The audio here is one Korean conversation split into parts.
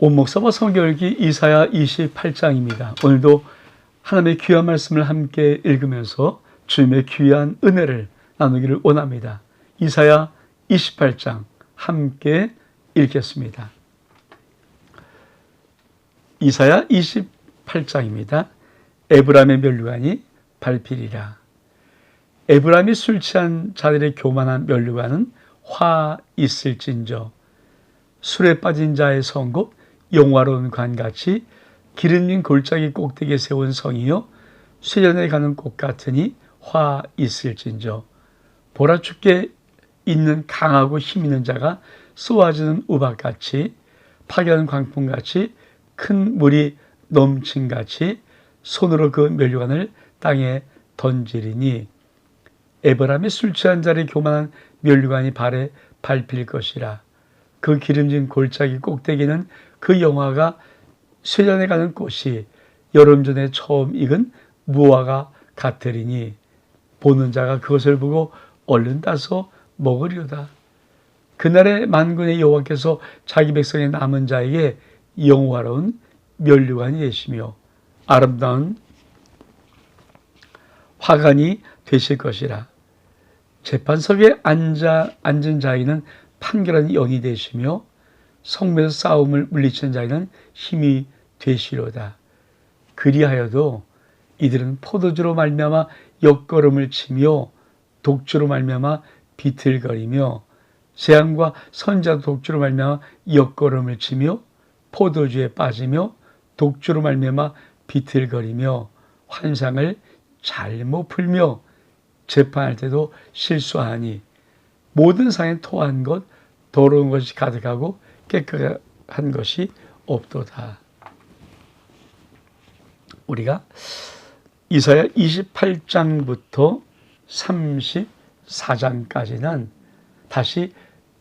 원목사와 성경읽기 이사야 28장입니다. 오늘도 하나님의 귀한 말씀을 함께 읽으면서 주님의 귀한 은혜를 나누기를 원합니다. 이사야 28장 함께 읽겠습니다. 이사야 28장입니다. 에브라임의 면류관이 밟히리라. 에브라임이 술 취한 자들의 교만한 면류관은 화 있을진저 술에 빠진 자의 성읍 영화로운 관같이 기름진 골짜기 꼭대기에 세운 성이요 쇠전에 가는 꽃 같으니 화 있을진저 보라 춥게 있는 강하고 힘 있는 자가 쏘아지는 우박같이 파견 광풍같이 큰 물이 넘친같이 손으로 그 면류관을 땅에 던지리니 에브라임의 술 취한 자의 교만한 면류관이 발에 밟힐 것이라. 그 기름진 골짜기 꼭대기는 그 영화가 쇠전에 가는 꽃이 여름 전에 처음 익은 무화과 같으리니 보는 자가 그것을 보고 얼른 따서 먹으리로다. 그날에 만군의 여호와께서 자기 백성의 남은 자에게 영화로운 면류관이 되시며 아름다운 화관이 되실 것이라. 재판석에 앉은 자에게는 판결한 영이 되시며 성문에서 싸움을 물리치는 자에게는 힘이 되시로다. 그리하여도 이들은 포도주로 말미암아 역걸음을 치며 독주로 말미암아 비틀거리며 재앙과 선지자 독주로 말미암아 역걸음을 치며 포도주에 빠지며 독주로 말미암아 비틀거리며 환상을 잘못 풀며 재판할 때도 실수하니 모든 상에 토한 것 더러운 것이 가득하고 깨끗한 것이 없도다. 우리가 이사야 28장부터 34장까지는 다시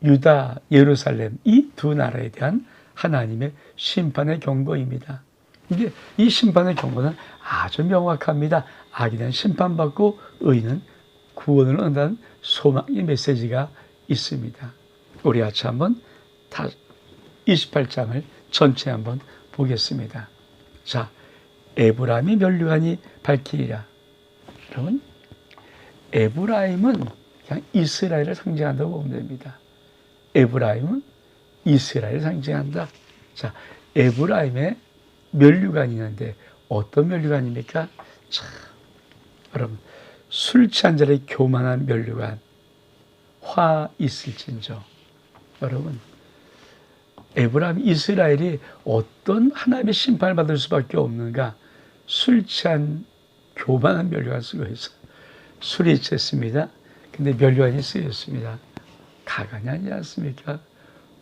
유다, 예루살렘 이 두 나라에 대한 하나님의 심판의 경고입니다. 이게 이 심판의 경고는 아주 명확합니다. 악에 대한 심판받고 의인은 구원을 얻는다는 소망의 메시지가 있습니다. 우리 같이 한번 28장을 전체 한번 보겠습니다. 자, 에브라임의 면류관이 밝히리라. 여러분, 에브라임은 그냥 이스라엘을 상징한다고 보면 됩니다. 에브라임은 이스라엘을 상징한다. 자, 에브라임의 면류관이 있는데 어떤 면류관입니까? 참, 여러분, 술 취한 자의 교만한 면류관, 화 있을진저. 여러분, 에브라임, 이스라엘이 어떤 하나님의 심판을 받을 수밖에 없는가? 술 취한 교만한 면류관 쓰고 있어요. 술이 취했습니다. 근데 면류관이 쓰였습니다. 가관이 아니지 않습니까?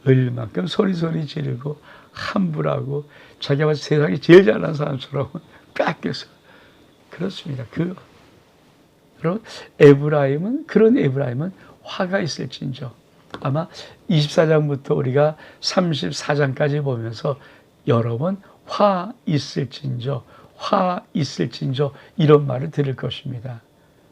얼만큼 소리 지르고 함부라고 자기가 세상에 제일 잘난 사람처럼 깎여서 그렇습니다. 여러분, 그런 에브라임은 화가 있을진저. 아마 24장부터 우리가 34장까지 보면서 여러 번 화 있을진저 이런 말을 들을 것입니다.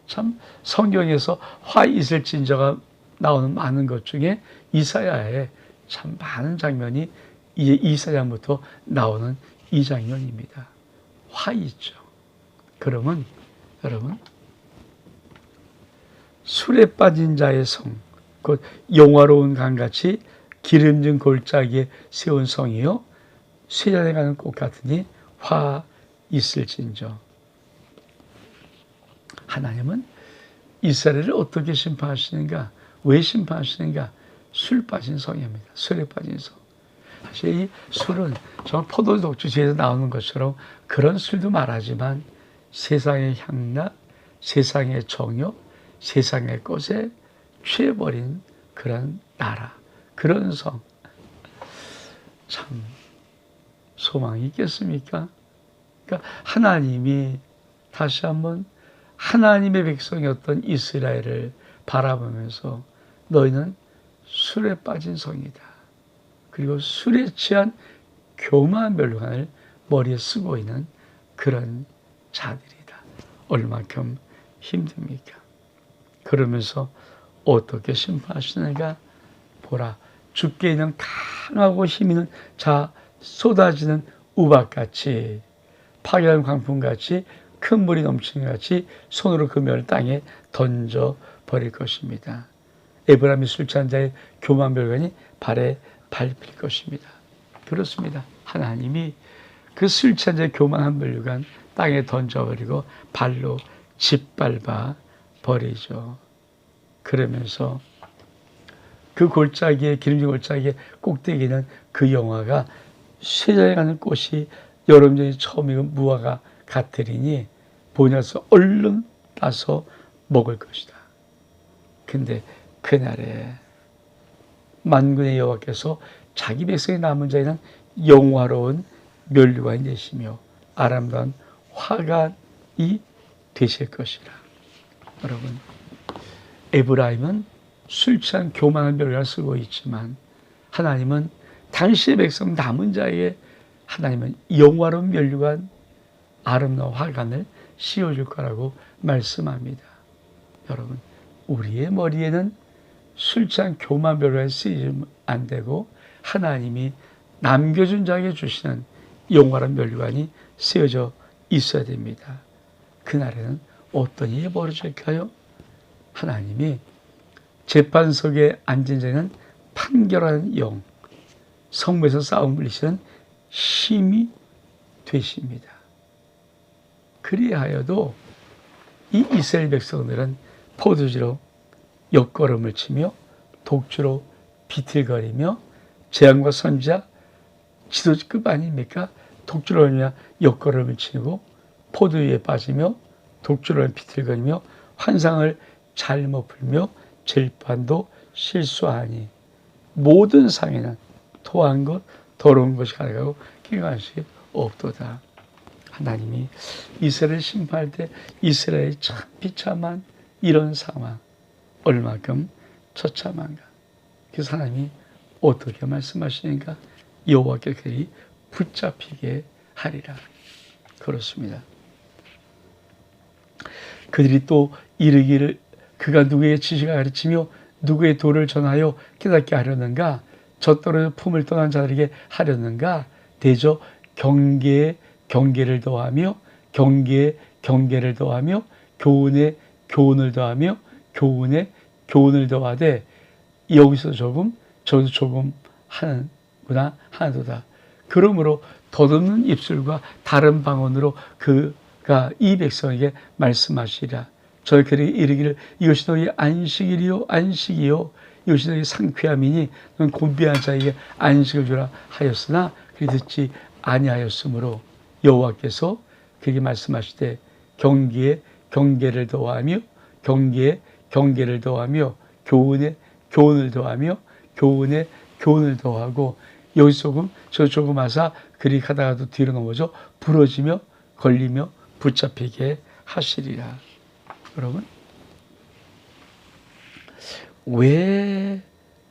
참 성경에서 화 있을진저가 나오는 많은 것 중에 이사야에 참 많은 장면이 이제 24장부터 나오는 이 장면입니다. 화 있죠. 그러면 여러분, 술에 빠진 자의 성, 곧 영화로운 강같이 기름진 골짜기에 세운 성이요 쇠전에 가는 꽃 같으니 화 있을진저. 하나님은 이스라엘을 어떻게 심판하시는가? 왜 심판하시는가? 술 빠진 성입니다. 술에 빠진 성. 사실 이 술은 정말 포도 독주지에서 나오는 것처럼 그런 술도 말하지만 세상의 향락, 세상의 정욕, 세상의 것에 취해버린 그런 나라, 그런 성. 참 소망이 있겠습니까? 그러니까 하나님이 다시 한번 하나님의 백성이었던 이스라엘을 바라보면서 너희는 술에 빠진 성이다. 그리고 술에 취한 교만한 면류관을 머리에 쓰고 있는 그런 자들이다. 얼마큼 힘듭니까? 그러면서 어떻게 심판하시는가? 보라, 주께 있는 강하고 힘 있는 자 쏟아지는 우박같이 파괴한 광풍같이 큰 물이 넘치는 같이 손으로 그 멸을 땅에 던져버릴 것입니다. 에브라임이 술 취한 자의 교만별관이 발에 밟힐 것입니다. 그렇습니다. 하나님이 그 술 취한 자의 교만한 멸관 땅에 던져버리고 발로 짓밟아 버리죠. 그러면서 그 골짜기에 기름진 골짜기의 꼭대기는 그 영화가 쇠장에 가는 꽃이 여름전이 처음 익은 무화과 같으리니 보냐서 얼른 따서 먹을 것이다. 근데 그날에 만군의 여호와께서 자기 백성의 남은 자에는 영화로운 면류관이 되시며 아름다운 화관이 되실 것이라. 여러분, 에브라임은 술 취한 교만한 멸관을 쓰고 있지만 하나님은 당시의 백성 남은 자에게 하나님은 영화로운 면류관, 아름다운 화관을 씌워줄 거라고 말씀합니다. 여러분, 우리의 머리에는 술 취한 교만 멸관이 쓰이면 안 되고 하나님이 남겨준 자에게 주시는 영화로운 면류관이 쓰여져 있어야 됩니다. 그날에는 어떤 일이 벌어질까요? 하나님이 재판석에 앉은 자는 판결하는 영, 성부에서 싸움 물리시는 힘이 되십니다. 그리하여도 이 이스라엘 백성들은 포도주로 옆걸음을 치며 독주로 비틀거리며 재앙과 선지자 지도급 아닙니까? 독주로 하며 옆걸음을 치고 포도주에 빠지며 독주로 비틀거리며 환상을 잘못 풀며 질판도 실수하니 모든 상에는 토한 것 더러운 것이 가득하고 기가 것이 없도다. 하나님이 이스라엘 심판할 때 이스라엘이 참 비참한 이런 상황 얼마큼 처참한가. 그래서 하나님이 어떻게 말씀하시는가? 여호와께 그들이 붙잡히게 하리라. 그렇습니다. 그들이 또 이르기를 그가 누구의 지식을 가르치며 누구의 도를 전하여 깨닫게 하려는가? 젖더러 품을 떠난 자들에게 하려는가? 대저 경계에 경계를 더하며 경계에 경계를 더하며 교훈에 교훈을 더하며 교훈에 교훈을 더하되 여기서 조금 저기서 조금 하는구나 하도다. 그러므로 덧없는 입술과 다른 방언으로 그가 이 백성에게 말씀하시리라. 저희들이 이르기를 이것이 너희 안식일이요 안식이요 이것이 너희 상쾌함이니 너는 곤비한 자에게 안식을 주라 하였으나 그리 듣지 아니하였으므로 여호와께서 그에게 말씀하시되 경계에 경계를 더하며 경계에 경계를 더하며 교훈에 교훈을 더하며 교훈에 교훈을 더하고 여기서 조금 저 조금 하사 그리 가다가도 뒤로 넘어져 부러지며 걸리며 붙잡히게 하시리라. 여러분, 왜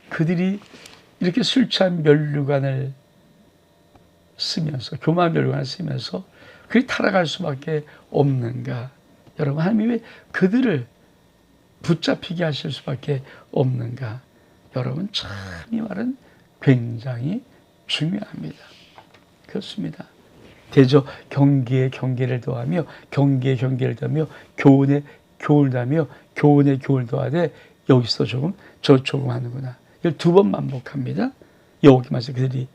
그들이 이렇게 술 취한 면류관을 쓰면서 교만 면류관을 쓰면서 그리 타락할 수밖에 없는가? 여러분, 하나님이 왜 그들을 붙잡히게 하실 수밖에 없는가? 여러분, 참 이 말은 굉장히 중요합니다. 그렇습니다. 대저 경계에 경계를 더하며 경계에 경계를 더하며 교훈에 교훈을 더하며 교훈에 교훈을 더하되 여기서 조금 저 조금 하는구나. 이걸 두 번 반복합니다. 여호와께 말씀 그들이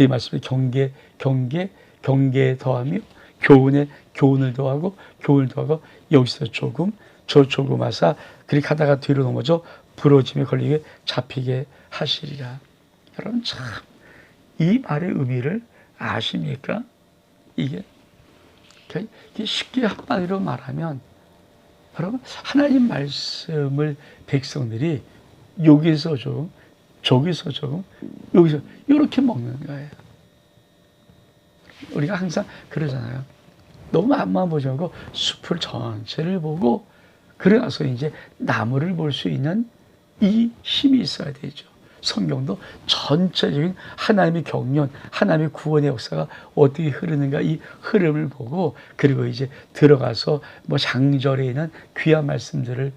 말씀에 경계 경계 경계에 더하며 교훈에 교훈을 더하고 교훈을 더하고 여기서 조금 저 조금 하사 그리 가다가 뒤로 넘어져 부러짐에 걸리게 잡히게 하시리라. 여러분, 참 이 말의 의미를 아십니까? 이게 쉽게 한마디로 말하면 여러분, 하나님 말씀을 백성들이 여기서 좀 저기서 조금 여기서 이렇게 먹는 거예요. 우리가 항상 그러잖아요. 너무 앞만 보지 말고 숲을 전체를 보고 그러나서 이제 나무를 볼 수 있는 이 힘이 있어야 되죠. 성경도 전체적인 하나님의 경륜, 하나님의 구원의 역사가 어떻게 흐르는가 이 흐름을 보고 그리고 이제 들어가서 뭐 장절에 있는 귀한 말씀들을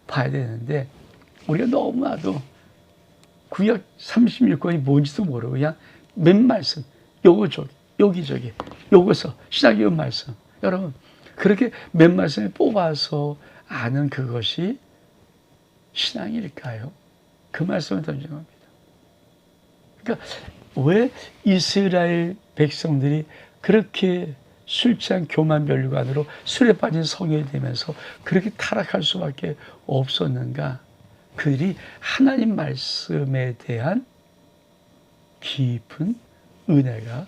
봐야 되는데 우리가 너무나도 구약 36권이 뭔지도 모르고 그냥 몇 말씀, 요거 여기저기 요거서 신약의 말씀. 여러분 그렇게 몇 말씀을 뽑아서 아는 그것이 신앙일까요? 그 말씀을 던진 겁니다. 그러니까 왜 이스라엘 백성들이 그렇게 술 취한 교만 면류관으로 술에 빠진 성혈이 되면서 그렇게 타락할 수밖에 없었는가? 그들이 하나님 말씀에 대한 깊은 은혜가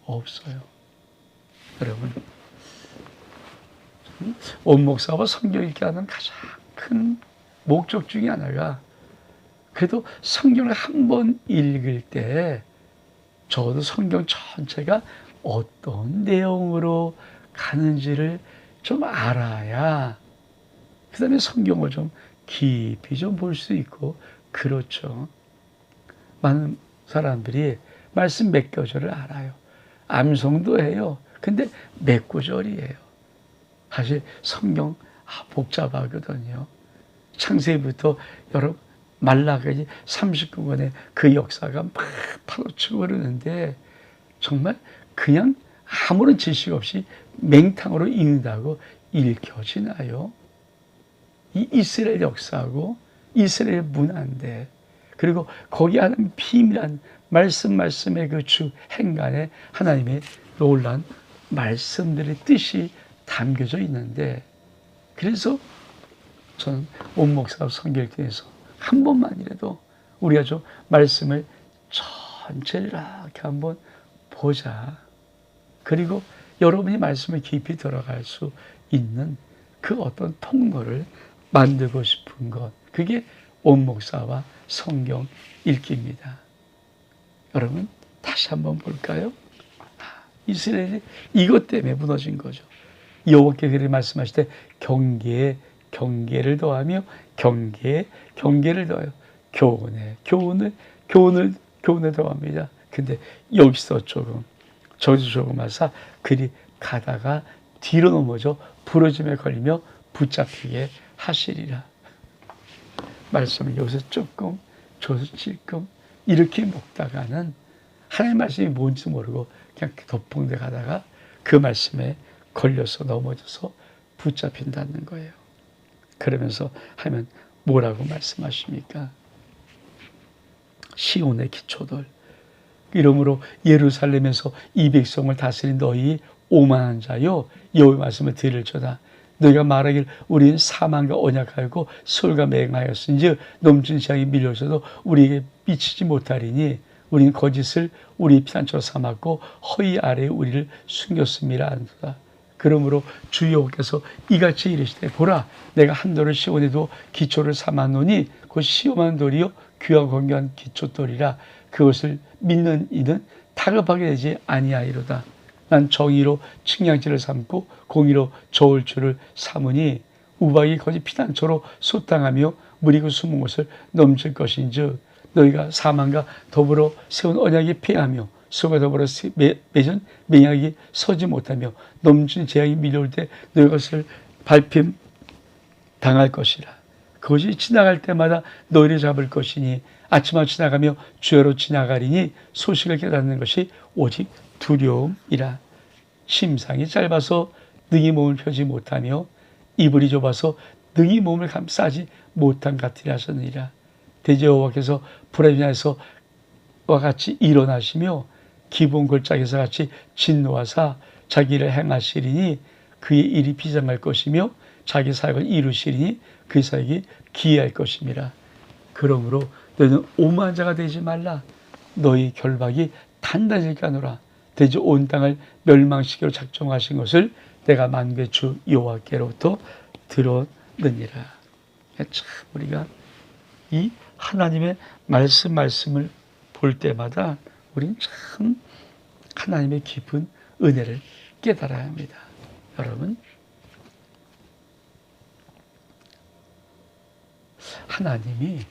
없어요. 여러분, 온 목사와 성경 읽게 하는 가장 큰 목적 중에 하나가 그래도 성경을 한 번 읽을 때 적어도 성경 전체가 어떤 내용으로 가는지를 좀 알아야 그 다음에 성경을 좀 깊이 좀 볼 수 있고 그렇죠. 많은 사람들이 말씀 몇 구절을 알아요. 암송도 해요. 근데 몇 구절이에요. 사실 성경 복잡하거든요. 창세기부터 여러 말라기까지 39권의 그 역사가 막 파도치고 흐르는데 정말 그냥 아무런 지식 없이 맹탕으로 읽는다고 읽혀지나요? 이 이스라엘 역사하고 이스라엘 문화인데 그리고 거기 하는 비밀한 말씀의 그 주 행간에 하나님의 놀라운 말씀들의 뜻이 담겨져 있는데 그래서 저는 온 목사 성경에서 한 번만이라도 우리가 좀 말씀을 전체를 이렇게 한번 보자. 그리고 여러분이 말씀을 깊이 들어갈 수 있는 그 어떤 통로를 만들고 싶은 것. 그게 온 목사와 성경 읽기입니다. 여러분 다시 한번 볼까요? 이스라엘이 이것 때문에 무너진 거죠. 여호와께 그렇게 말씀하실 때 경계에 경계를 더하며 경계에 경계를 더하여 교훈을 더합니다. 근데 여기서 조금 저기서 조금 하사 그리 가다가 뒤로 넘어져 부러짐에 걸리며 붙잡히게 하시리라. 말씀을 여기서 조금 저기서 찔끔 이렇게 먹다가는 하나님 말씀이 뭔지 모르고 그냥 덮봉대 가다가 그 말씀에 걸려서 넘어져서 붙잡힌다는 거예요. 그러면서 하면 뭐라고 말씀하십니까? 시온의 기초들 이러므로 예루살렘에서 이 백성을 다스린 너희 오만한 자요 여호와의 말씀을 들을지어다. 너희가 말하길 우리는 사망과 언약하였고 술과 맹하였은즉 넘친 재앙이 밀려서도 우리에게 미치지 못하리니 우리는 거짓을 우리 피난처로 삼았고 허위 아래에 우리를 숨겼음이라 한다. 그러므로 주 여호와께서 이같이 이르시되 보라 내가 한 돌을 시온에도 기초를 삼았노니 곧 시온한 돌이요 귀하고 건강한 기초돌이라 그것을 믿는 이는 다급하게 되지 아니하리로다. 난 정의로 측량지를 삼고 공의로 저울줄을 삼으니 우박이 거짓 피난처로 소탕하며 물이 그 숨은 곳을 넘칠 것인즉 너희가 사망과 더불어 세운 언약이 패하며 수가 더불어 맺은 맹약이 서지 못하며 넘친 재앙이 밀려올 때 너희 것을 밟힘 당할 것이라. 그것이 지나갈 때마다 너희를 잡을 것이니 아침만 지나가며 주야로 지나가리니 소식을 깨닫는 것이 오직 두려움이라. 심상이 짧아서 능히 몸을 펴지 못하며 이불이 좁아서 능히 몸을 감싸지 못한 같으리 하셨느니라. 대제 여호와께서 불의하에서 와 같이 일어나시며 기본 골짜기에서 같이 진노하사 자기를 행하시리니 그의 일이 비장할 것이며 자기 사역을 이루시리니 그 사역이 기이할 것임이라. 그러므로 너희는 오만한 자가 되지 말라. 너희 결박이 단단해질까노라. 대저 온 땅을 멸망시키려 작정하신 것을 내가 만군의 주 여호와께로부터 들었느니라. 참 우리가 이 하나님의 말씀을 볼 때마다 우린 참 하나님의 깊은 은혜를 깨달아야 합니다. 여러분 하나님이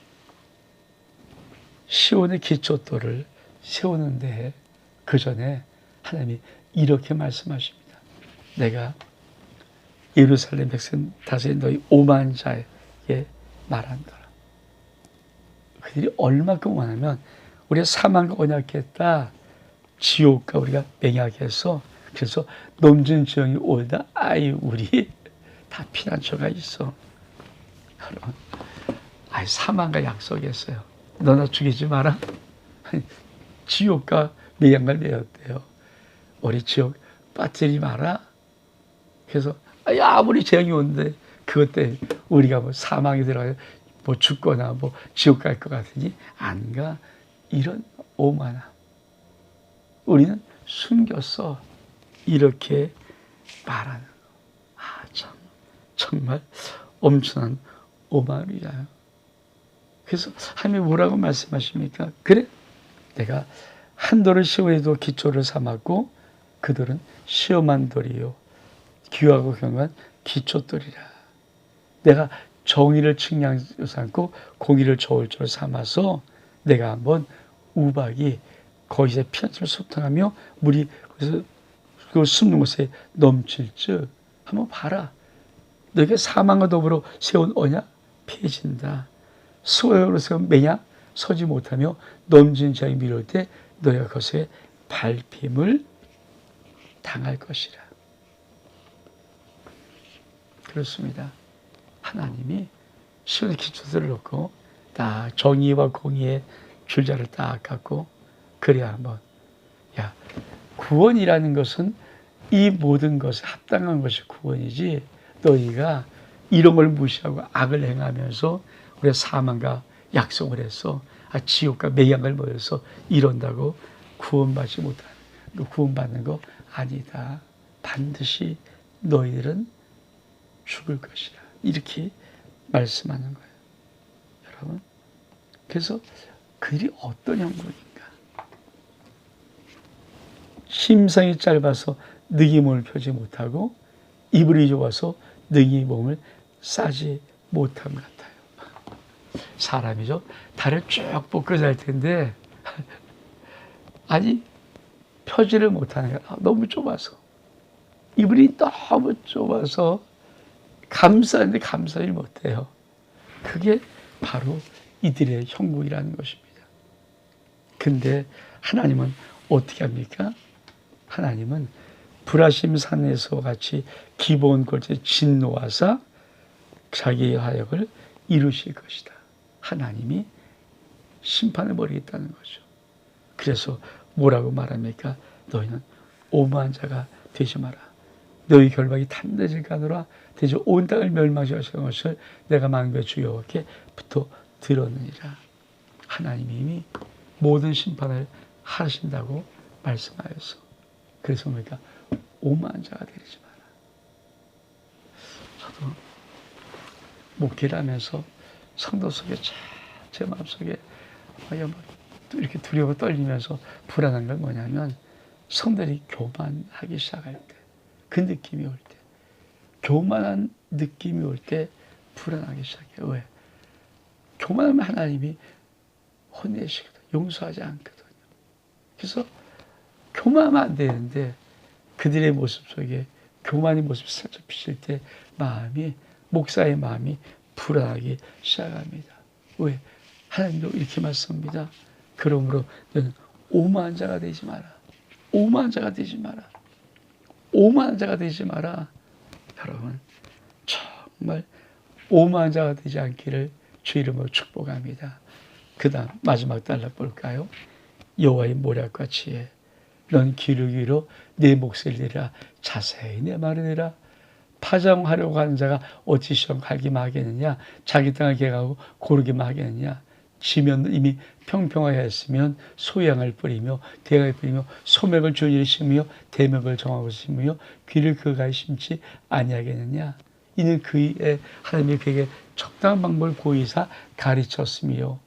시온의 기초돌을 세우는데 그 전에 하나님이 이렇게 말씀하십니다. 내가 예루살렘 백성 다스린 너희 오만 자에게 말한다. 그들이 얼마큼 원하면 우리가 사망과 언약했다. 지옥과 우리가 맹약해서 그래서 넘진 지형이 오다 아이 우리 다 피난처가 있어. 여러분, 아이 사망과 약속했어요. 너나 죽이지 마라. 지옥과 맹약을 메었대요. 우리 지옥 빠뜨리지 마라. 그래서 아무리 재앙이 오는데 그것 때문에 우리가 뭐 사망에 들어가서 뭐 죽거나 뭐 지옥 갈 것 같으니 안 가. 이런 오만함. 우리는 숨겼어. 이렇게 말하는 거. 정말 엄청난 오만이잖아요. 그래서 하나님이 뭐라고 말씀하십니까? 그래, 내가 한 돌을 시온에도 기초를 삼았고 그들은 시험한 돌이요 귀하고 경한 기초돌이라. 내가 정의를 측량 삼고 공의를 저울줄 삼아서 내가 한번 우박이 거기서 피난처를 소탕하며 물이 거기서 그 숨는 곳에 넘칠 즉 한번 봐라. 너희가 사망과 더불어 세운 언약 폐해진다. 수호역으로 세운 맹약 서지 못하며 넘진 자에 미룰 때 너희가 거기에 밟힘을 당할 것이라. 그렇습니다. 하나님이 시온의 기초들을 놓고 딱 정의와 공의의 줄자를 딱 갖고 그래야 한번 구원이라는 것은 이 모든 것에 합당한 것이 구원이지 너희가 이런 걸 무시하고 악을 행하면서 우리가 사망과 약속을 해서 지옥과 맹약을 모여서 이런다고 구원받지 못하는 구원받는 거 아니다. 반드시 너희들은 죽을 것이다. 이렇게 말씀하는 거예요. 여러분, 그래서 그들이 어떤 형국인가? 심상이 짧아서 능히 몸을 펴지 못하고 이불이 좁아서 능히 몸을 싸지 못함 같아요. 사람이죠. 다리를 쭉 뻗고 잘 텐데 아니 펴지를 못하는 거야. 너무 좁아서. 이불이 너무 좁아서 감싸는데 감싸지 못해요. 그게 바로 이들의 형국이라는 것입니다. 근데 하나님은 어떻게 합니까? 하나님은 브라심 산에서 같이 기본 골짜기 진노하사 자기의 화역을 이루실 것이다. 하나님이 심판을 벌이겠다는 거죠. 그래서 뭐라고 말합니까? 너희는 오만한 자가 되지 마라. 너희 결박이 단대질 가노라. 대저 온 땅을 멸망시키는 것을 내가 망대 주 여호와께부터 들었느니라. 하나님이 이미 모든 심판을 하신다고 말씀하였어. 그래서 우리가 오만한 자가 되지 마라. 저도 목회를 하면서 성도 속에 제 마음속에 이렇게 두려워 떨리면서 불안한 건 뭐냐면 성들이 교만하기 시작할 때, 그 느낌이 올 때, 교만한 느낌이 올 때 불안하기 시작해요. 왜? 교만하면 하나님이 혼내시거든. 용서하지 않거든요. 그래서 교만하면 안 되는데 그들의 모습 속에 교만의 모습이 살짝 비칠 때 목사의 마음이 불안하기 시작합니다. 왜? 하나님도 이렇게 말씀합니다. 그러므로 너는 오만한 자가 되지 마라. 오만한 자가 되지 마라. 오만한 자가 되지 마라. 여러분, 정말 오만한 자가 되지 않기를 주 이름으로 축복합니다. 그 다음 마지막 단락 볼까요? 여호와의 모략과 지혜. 넌 귀를 기울여 내 목소리를 내라. 자세히 내 말을 내라. 파종하려고 하는 자가 어찌 시험 갈기만 하겠느냐. 자기 땅을 개가하고 고르기만 하겠느냐. 지면 이미 평평하게 했으면 소양을 뿌리며 대가를 뿌리며 소맥을 준일히 심으며 대맥을 정하고 심으며 귀를 그가에 심지 아니하겠느냐. 이는 그의 하나님이 그에게 적당한 방법을 고의사 가르쳤으며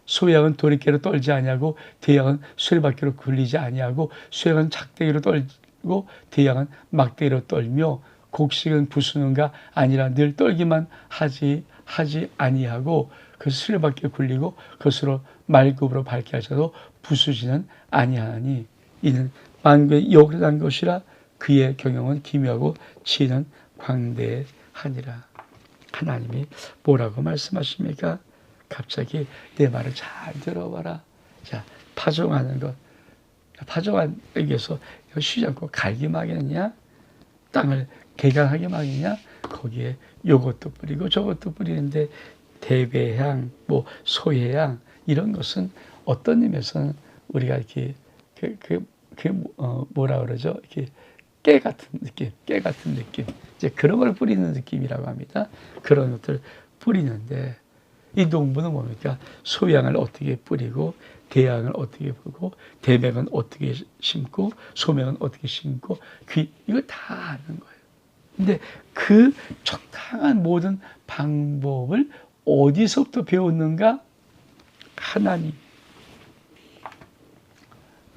소양은 도리깨로 떨지 아니하고 대양은 수레바퀴로 굴리지 아니하고 소양은 작대기로 떨고 대양은 막대기로 떨며 곡식은 부수는가 아니라 늘 떨기만 하지 아니하고 그 수레바퀴에 굴리고 그것으로 말굽으로 밝게 하셔도 부수지는 아니하니 이는 만국의 여호와의 것이라. 그의 경영은 기묘하고 지혜는 광대하니라. 하나님이 뭐라고 말씀하십니까? 갑자기 내 말을 잘 들어봐라. 자, 파종하는 것. 파종한에게서 쉬지 않고 갈기 막이느냐, 땅을 개간하게 막이냐, 거기에 요것도 뿌리고 저것도 뿌리는데 대배향, 뭐 소해향 이런 것은 어떤 의미에서는 우리가 이렇게 뭐라 그러죠? 이렇게 깨 같은 느낌, 이제 그런 걸 뿌리는 느낌이라고 합니다. 그런 것들 뿌리는데 이 농부는 뭡니까? 소양을 어떻게 뿌리고 대양을 어떻게 뿌리고 대백은 어떻게 심고 소명은 어떻게 심고 이거 다 아는 거예요. 근데 그 적당한 모든 방법을 어디서부터 배웠는가?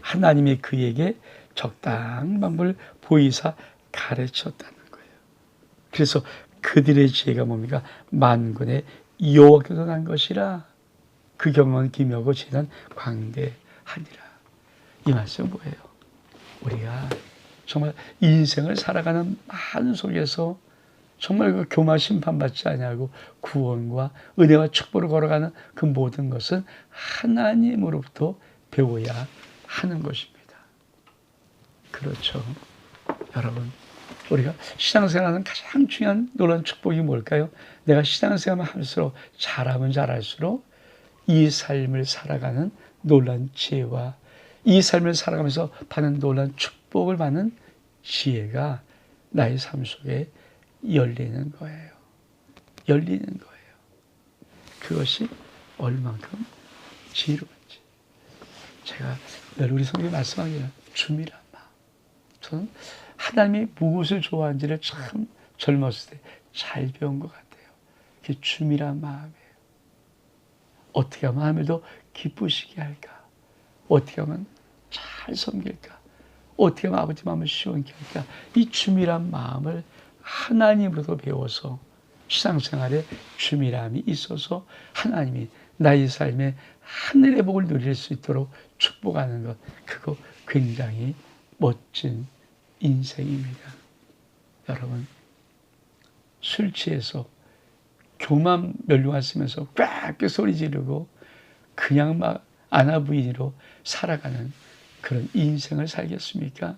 하나님이 그에게 적당한 방법을 보이사 가르쳤다는 거예요. 그래서 그들의 지혜가 뭡니까? 만군의 여호와께서 난 것이라 그 경험은 기묘하고 지혜는 광대하니라. 이 말씀은 뭐예요? 우리가 정말 인생을 살아가는 한 속에서 정말 그 교마 심판받지 아니하고 구원과 은혜와 축복을 걸어가는 그 모든 것은 하나님으로부터 배워야 하는 것입니다. 그렇죠. 여러분, 우리가 신앙생활하는 가장 중요한 놀라운 축복이 뭘까요? 내가 신앙생활을 할수록 잘하면 잘할수록 이 삶을 살아가는 놀라운 지혜와 이 삶을 살아가면서 받는 놀라운 축복을 받는 지혜가 나의 삶 속에 열리는 거예요. 열리는 거예요. 그것이 얼만큼 지혜로운지. 제가 늘 우리 성경에 말씀하기를 줌이란 마음. 저는 하나님이 무엇을 좋아하는지를 참 젊었을 때 잘 배운 것 같아요. 그게 줌이란 마음이에요. 어떻게 하면 하나님을 더 기쁘시게 할까? 어떻게 하면 잘 섬길까? 어떻게 하면 아버지 마음을 시원케 할까? 이 줌이란 마음을 하나님으로부터 배워서 신앙생활에 줌이람이 있어서 하나님이 나의 삶에 하늘의 복을 누릴 수 있도록 축복하는 것, 그거 굉장히 멋진 인생입니다. 여러분, 술 취해서 교만 멸류관 쓰면서 꽉 소리 지르고 그냥 막 아나부인으로 살아가는 그런 인생을 살겠습니까?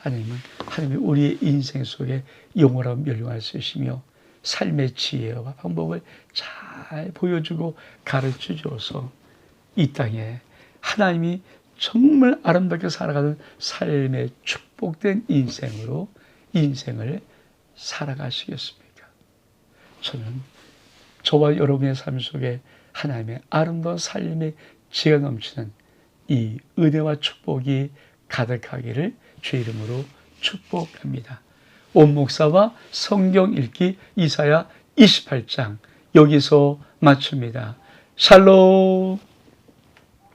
아니면 하나님이 우리의 인생 속에 영원한 멸류관을 쓰시며 삶의 지혜와 방법을 잘 보여주고 가르쳐줘서 이 땅에 하나님이 정말 아름답게 살아가는 삶의 축복된 인생으로 인생을 살아가시겠습니까? 저는 저와 여러분의 삶 속에 하나님의 아름다운 삶의 지혜가 넘치는 이 은혜와 축복이 가득하기를 주의 이름으로 축복합니다. 온 목사와 성경 읽기 이사야 28장 여기서 마칩니다. 샬롬.